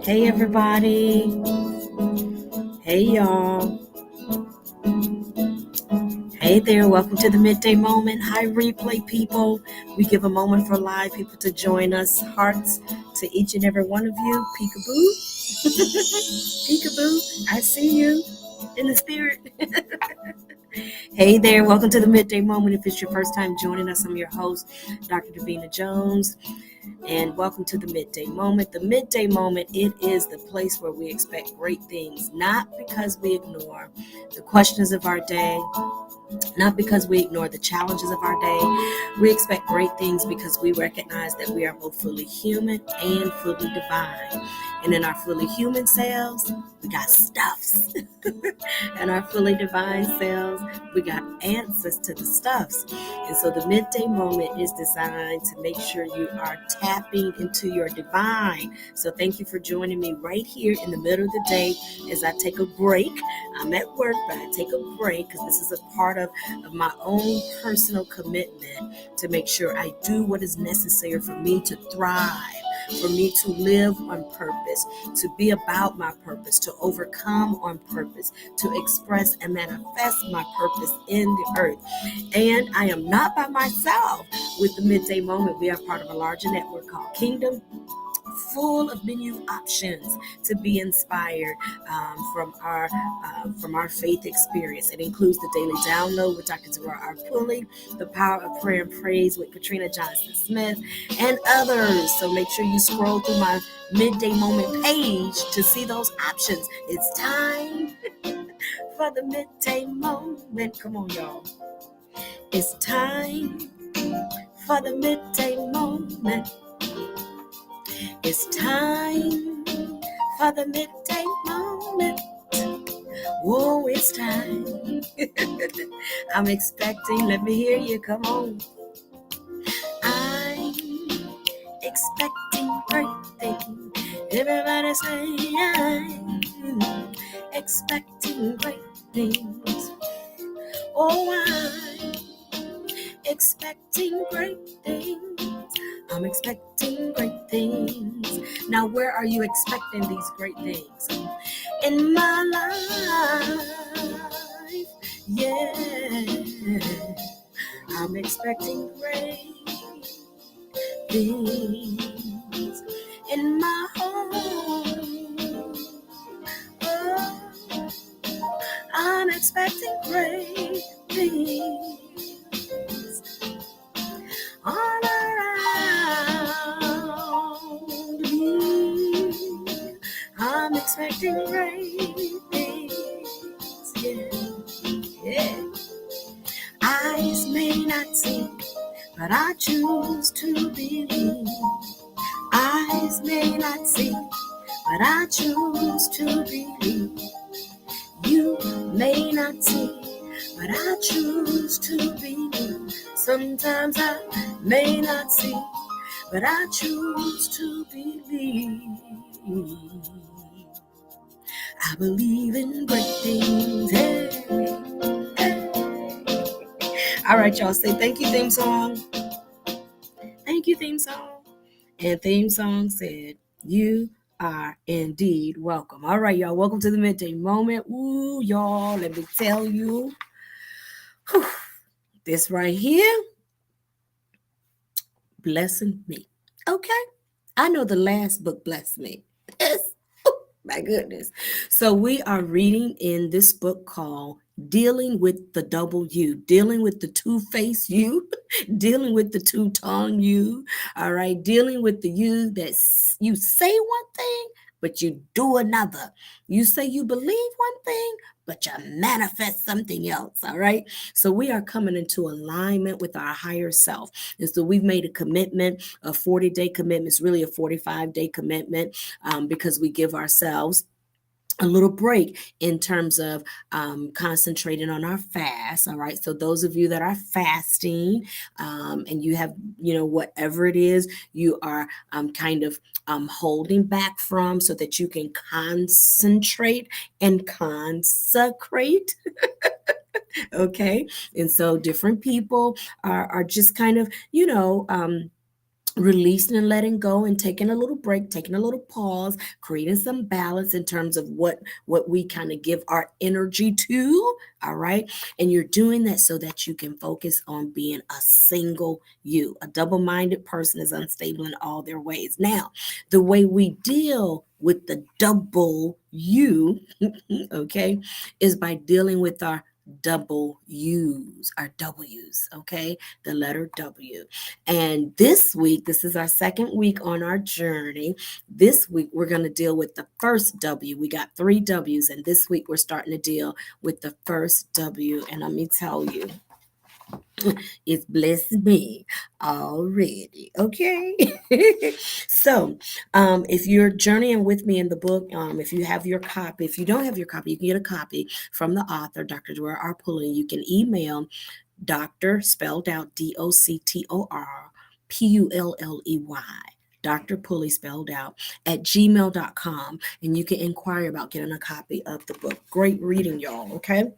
Hey everybody. Hey y'all. Hey there. Welcome to the Midday Moment. Hi replay people. We give a moment for live people to join us. Hearts to each and every one of you. Peekaboo. Peekaboo. I see you in the spirit. Hey there. Welcome to the Midday Moment. If it's your first time joining us, I'm your host, Dr. Davina Jones. And welcome to the Midday Moment. The Midday Moment, it is the place where we expect great things, not because we ignore the questions of our day, not because we ignore the challenges of our day. We expect great things because we recognize that we are both fully human and fully divine. And in our fully human selves, we got stuffs. And our fully divine selves, we got answers to the stuffs. And so the Midday Moment is designed to make sure you are tapping into your divine. So thank you for joining me right here in the middle of the day as I take a break. I'm at work, but I take a break because this is a part of my own personal commitment to make sure I do what is necessary for me to thrive, for me to live on purpose, to be about my purpose, to overcome on purpose, to express and manifest my purpose in the earth. And I am not by myself with the Midday Moment. We are part of a larger network called Kingdom, full of menu options to be inspired from our faith experience. It includes the daily download with Dr. Pulley, the power of prayer and praise with Katrina Johnson Smith, and others. So make sure you scroll through my Midday Moment page to see those options. It's time for the Midday Moment. Come on, y'all. It's time for the Midday Moment. It's time for the Midday Moment. Whoa, it's time. I'm expecting, let me hear you, come on. I'm expecting great things. Everybody say I'm expecting great things. Oh, I'm expecting great things. I'm expecting great things. Now, where are you expecting these great things? In my life, yeah. I'm expecting great things in my home. Oh, I'm expecting great things all around me. I'm expecting great things, yeah. Eyes may not see, but I choose to believe. Eyes may not see, but I choose to believe. You may not see, but I choose to believe. Sometimes I may not see, but I choose to believe. I believe in great things. Hey, hey. All right, y'all. Say thank you, theme song. Thank you, theme song. And theme song said, you are indeed welcome. All right, y'all. Welcome to the Midday Moment. Ooh, y'all. Let me tell you. This right here, blessing me. Okay. I know the last book blessed me. Yes. Oh, my goodness. So we are reading in this book called Dealing with the Double You, dealing with the two-faced you, dealing with the two-tongued you, all right, dealing with the you that you say one thing, but you do another. You say you believe one thing, but you manifest something else, all right? So we are coming into alignment with our higher self. And so we've made a commitment, a 40-day commitment. It's really a 45-day commitment because we give ourselves a little break in terms of concentrating on our fast. All right. So those of you that are fasting and you have, whatever it is you are kind of holding back from so that you can concentrate and consecrate. Okay. And so different people are just kind of, releasing and letting go and taking a little break, taking a little pause, creating some balance in terms of what we kind of give our energy to. All right, and you're doing that so that you can focus on being a single you. A double-minded person is unstable in all their ways. Now, the way we deal with the double you, okay, is by dealing with our double U's, our W's, okay, the letter W. And this week, this is our second week on our journey. This week, we're going to deal with the first W. We got three W's, and this week, we're starting to deal with the first W. And let me tell you, it's blessed me already. Okay. So, if you're journeying with me in the book, if you have your copy, if you don't have your copy, you can get a copy from the author, Dr. Pulley. You can email Doctor, spelled out DoctorPulley, Dr. Pulley spelled out, at gmail.com. And you can inquire about getting a copy of the book. Great reading, y'all. Okay.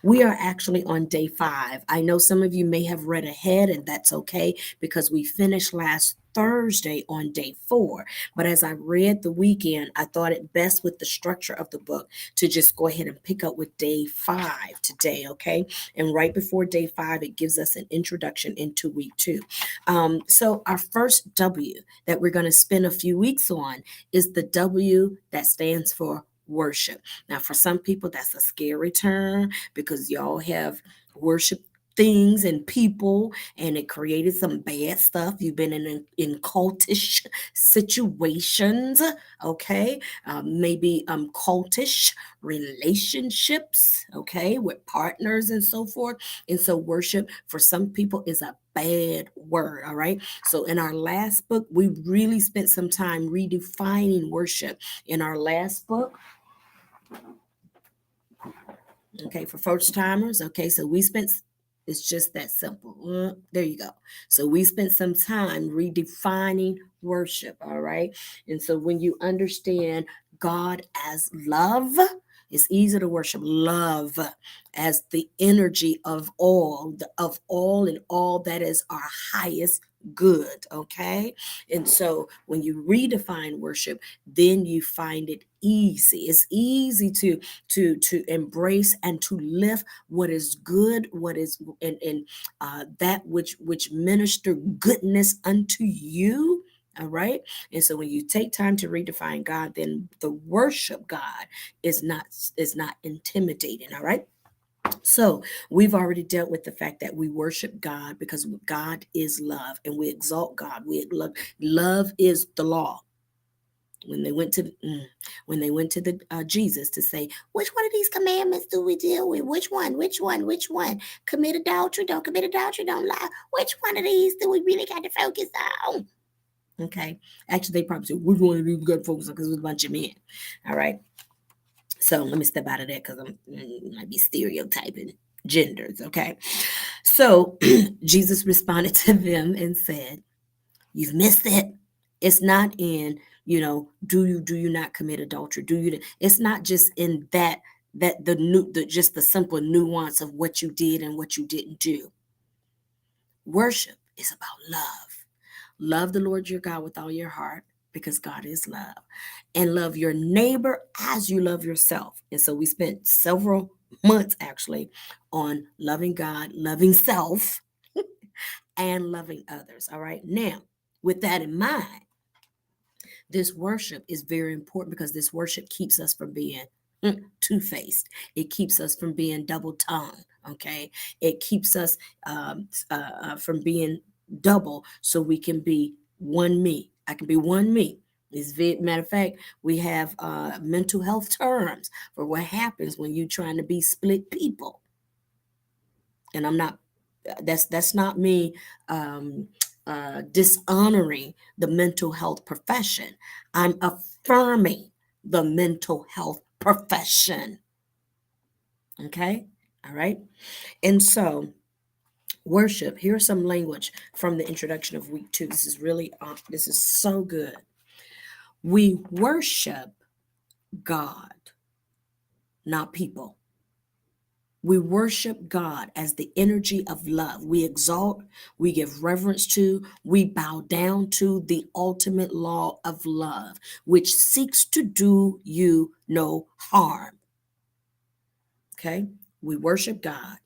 We are actually on day 5. I know some of you may have read ahead, and that's okay because we finished last Thursday on day 4. But as I read the weekend, I thought it best with the structure of the book to just go ahead and pick up with day 5 today, okay? And right before day 5, it gives us an introduction into week 2. So our first W that we're going to spend a few weeks on is the W that stands for worship. Now, for some people, that's a scary term because y'all have worship things and people, and it created some bad stuff. You've been in cultish situations, okay? Maybe cultish relationships, okay, with partners and so forth. And so worship for some people is a bad word, all right? So in our last book, we really spent some time redefining worship. In our last book, okay, for first timers, okay, so we spent, it's just that simple. There you go. So we spent some time redefining worship, all right? And so when you understand God as love, it's easy to worship love as the energy of all and all that is our highest good, okay? And so when you redefine worship, then you find it easy. It's easy to embrace and to lift what is good, what is and that which minister goodness unto you. All right. And so when you take time to redefine God, then the worship God is not intimidating. All right. So we've already dealt with the fact that we worship God because God is love, and we exalt God. Love is the law. When they went to the Jesus to say, which one of these commandments do we deal with? Which one? Which one? Which one? Commit adultery, don't commit adultery, don't lie. Which one of these do we really got to focus on? Okay. Actually, they probably said, which one of these we got to focus on, because it was a bunch of men. All right. So let me step out of that because might be stereotyping genders. Okay. So Jesus responded to them and said, you've missed it. It's not in, do you not commit adultery? It's not just in just the simple nuance of what you did and what you didn't do. Worship is about love. Love the Lord your God with all your heart, because God is love. And love your neighbor as you love yourself. And so we spent several months actually on loving God, loving self, and loving others. All right. Now, with that in mind, this worship is very important because this worship keeps us from being two-faced. It keeps us from being double-tongued. Okay. It keeps us from being double, so we can be one me. I can be one me. Matter of fact, we have mental health terms for what happens when you're trying to be split people. And I'm not, that's not me dishonoring the mental health profession. I'm affirming the mental health profession. Okay. All right. And so worship, here's some language from the introduction of week 2. This is so good. We worship God, not people. We worship God as the energy of love. We exalt, we give reverence to, we bow down to the ultimate law of love, which seeks to do you no harm. Okay? We worship God.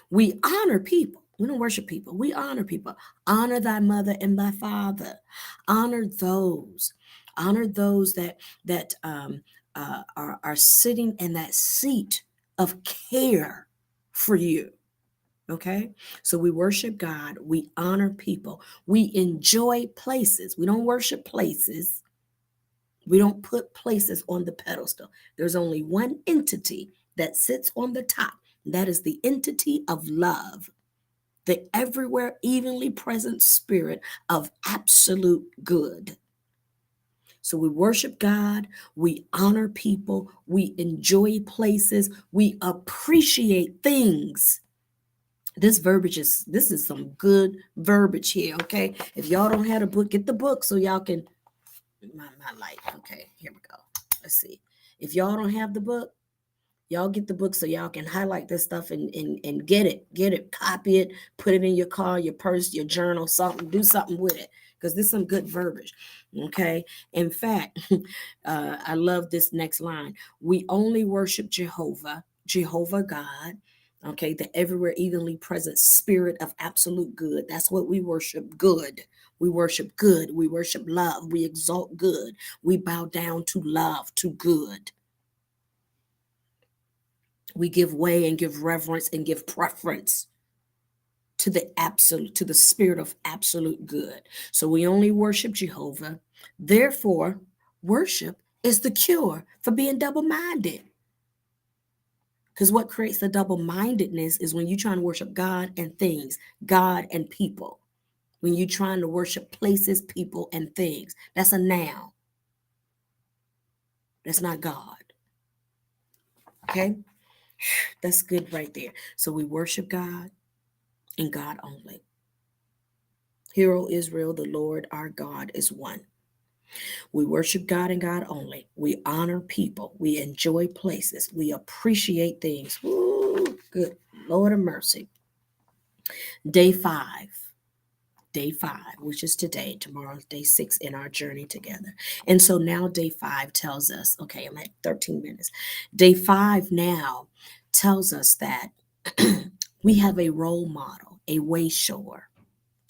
We honor people. We don't worship people. We honor people. Honor thy mother and thy father. Honor those. Honor those that are sitting in that seat of care for you. Okay, so we worship God. We honor people. We enjoy places. We don't worship places. We don't put places on the pedestal. There's only one entity that sits on the top. That is the entity of love, the everywhere evenly present spirit of absolute good. So we worship God, we honor people, we enjoy places, we appreciate things. This is some good verbiage here, okay? If y'all don't have a book, get the book so y'all can my light. Okay, here we go. Let's see. If y'all don't have the book, y'all get the book so y'all can highlight this stuff and get it, copy it, put it in your car, your purse, your journal, something, do something with it, because this is some good verbiage. Okay. In fact, I love this next line. We only worship Jehovah God. Okay, the everywhere evenly present spirit of absolute good. That's what we worship. Good. We worship good. We worship love. We exalt good. We bow down to love, to good. We give way and give reverence and give preference to the absolute, to the spirit of absolute good. So we only worship Jehovah. Therefore, worship is the cure for being double-minded. Because what creates the double-mindedness is when you're trying to worship God and things, God and people. When you're trying to worship places, people, and things. That's a noun. That's not God. Okay? That's good right there. So we worship God and God only. Hear, O Israel, the Lord our God is one. We worship God and God only. We honor people. We enjoy places. We appreciate things. Ooh, good Lord of mercy. Day 5. Day 5, which is today. Tomorrow's day 6 in our journey together. And so now day 5 tells us, okay, I'm at 13 minutes. Day 5 now tells us that we have a role model, a way shower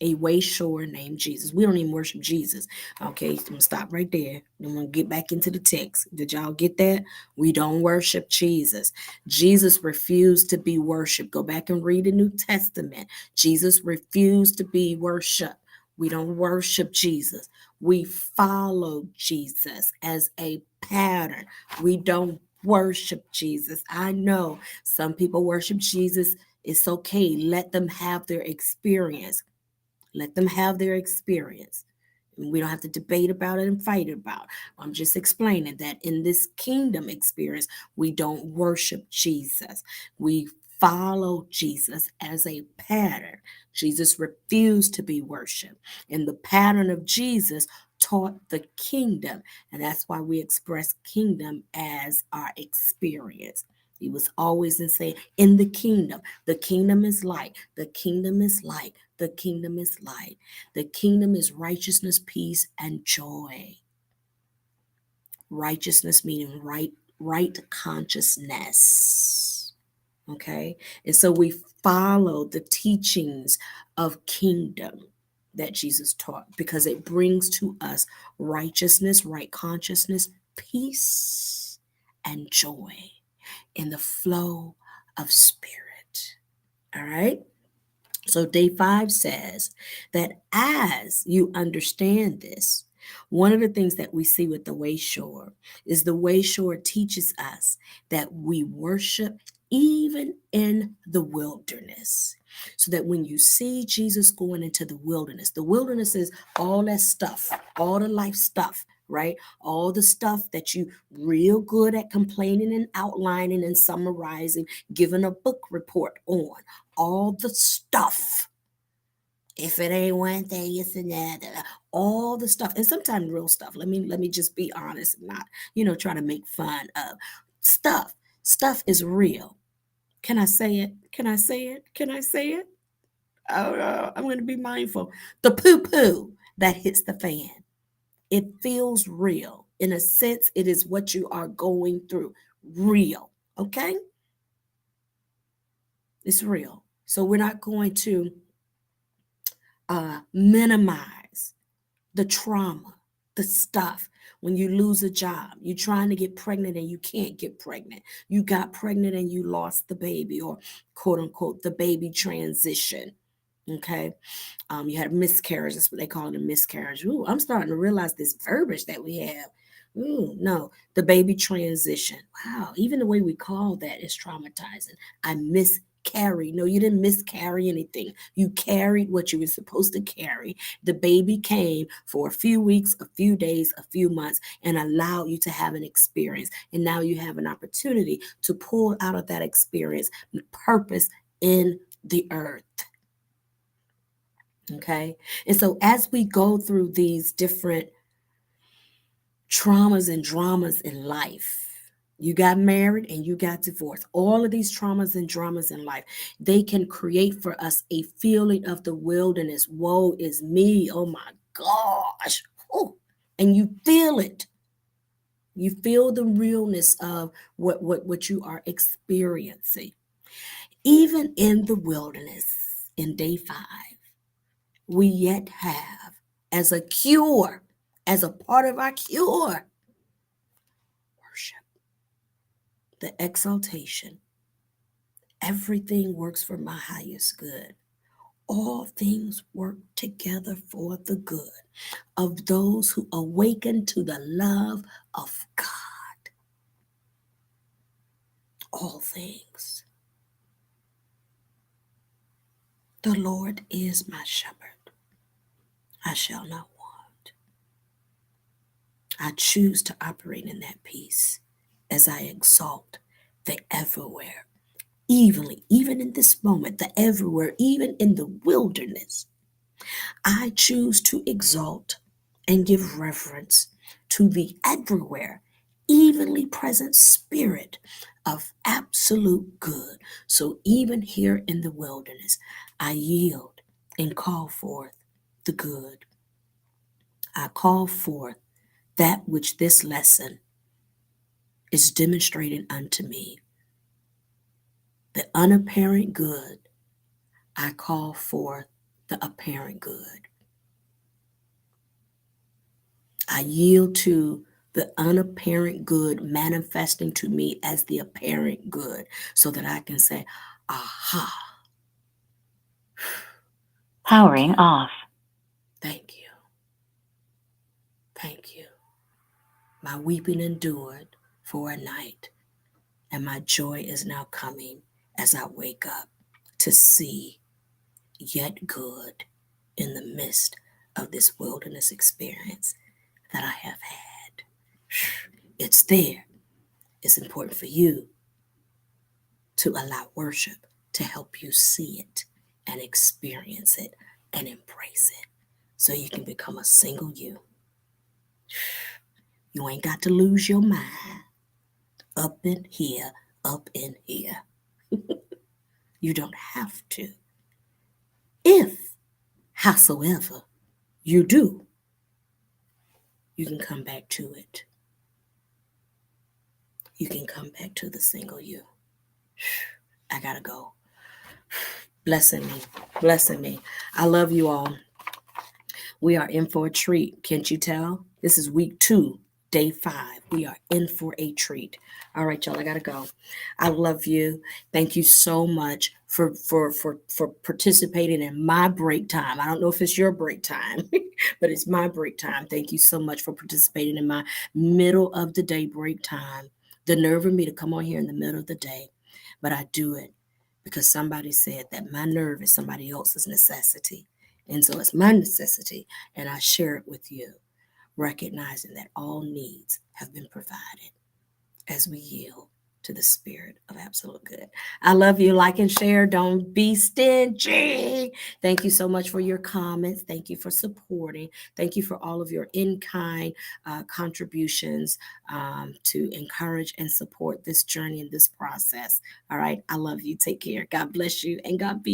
named Jesus. We don't even worship Jesus. Okay, I'm gonna stop right there. I'm gonna get back into the text. Did y'all get that? We don't worship Jesus. Jesus refused to be worshiped. Go back and read the New Testament. Jesus refused to be worshiped. We don't worship Jesus. We follow Jesus as a pattern. We don't worship Jesus. I know some people worship Jesus. It's okay. Let them have their experience. Let them have their experience. And we don't have to debate about it and fight about it. I'm just explaining that in this kingdom experience, we don't worship Jesus. We follow Jesus as a pattern. Jesus refused to be worshiped. And the pattern of Jesus taught the kingdom. And that's why we express kingdom as our experience. He was always saying, in the kingdom is light, the kingdom is light, the kingdom is light. The kingdom is righteousness, peace, and joy. Righteousness meaning right consciousness. Okay? And so we follow the teachings of kingdom that Jesus taught because it brings to us righteousness, right consciousness, peace, and joy in the flow of spirit. All right? So day 5 says that as you understand this, one of the things that we see with the Wayshore is the Wayshore teaches us that we worship even in the wilderness. So that when you see Jesus going into the wilderness is all that stuff, all the life stuff, right? All the stuff that you real good at complaining and outlining and summarizing, giving a book report on. All the stuff. If it ain't one thing, it's another. All the stuff, and sometimes real stuff. Let me just be honest, and not try to make fun of stuff. Stuff is real. Can I say it? Can I say it? Can I say it? Oh, I'm going to be mindful. The poo poo that hits the fan. It feels real. In a sense, it is what you are going through. Real. Okay? It's real. So we're not going to minimize the trauma, the stuff. When you lose a job, you're trying to get pregnant and you can't get pregnant. You got pregnant and you lost the baby, or quote unquote, the baby transition. Okay. You had a miscarriage. That's what they call it, a miscarriage. Ooh, I'm starting to realize this verbiage that we have. Ooh, no, the baby transition. Wow, even the way we call that is traumatizing. I miscarried. No, you didn't miscarry anything. You carried what you were supposed to carry. The baby came for a few weeks, a few days, a few months, and allowed you to have an experience. And now you have an opportunity to pull out of that experience purpose in the earth. Okay. And so as we go through these different traumas and dramas in life, you got married and you got divorced. All of these traumas and dramas in life, they can create for us a feeling of the wilderness. Woe is me. Oh my gosh. Oh, and you feel it. You feel the realness of what you are experiencing. Even in the wilderness, in day 5, we yet have as a cure, as a part of our cure, worship, the exaltation. Everything works for my highest good. All things work together for the good of those who awaken to the love of God. All things. The Lord is my shepherd. I shall not want. I choose to operate in that peace as I exalt the everywhere, evenly, even in this moment, the everywhere, even in the wilderness. I choose to exalt and give reverence to the everywhere, evenly present spirit of absolute good. So even here in the wilderness, I yield and call forth the good. I call forth that which this lesson is demonstrating unto me. The unapparent good, I call forth the apparent good. I yield to the unapparent good manifesting to me as the apparent good so that I can say, aha. Powering off. Thank you. Thank you. My weeping endured for a night, and my joy is now coming as I wake up to see yet good in the midst of this wilderness experience that I have had. It's there. It's important for you to allow worship to help you see it and experience it and embrace it so you can become a single you. You ain't got to lose your mind up in here, up in here. You don't have to. If, howsoever, you do, you can come back to it. You can come back to the single you. I gotta go. Blessing me. Blessing me. I love you all. We are in for a treat. Can't you tell? This is week 2, day 5. We are in for a treat. All right, y'all, I gotta go. I love you. Thank you so much for participating in my break time. I don't know if it's your break time, but it's my break time. Thank you so much for participating in my middle of the day break time. The nerve of me to come on here in the middle of the day, but I do it because somebody said that my nerve is somebody else's necessity. And so it's my necessity, and I share it with you, recognizing that all needs have been provided as we yield to the spirit of absolute good. I love you. Like and share. Don't be stingy. Thank you so much for your comments. Thank you for supporting. Thank you for all of your in-kind contributions to encourage and support this journey and this process. All right. I love you. Take care. God bless you and God be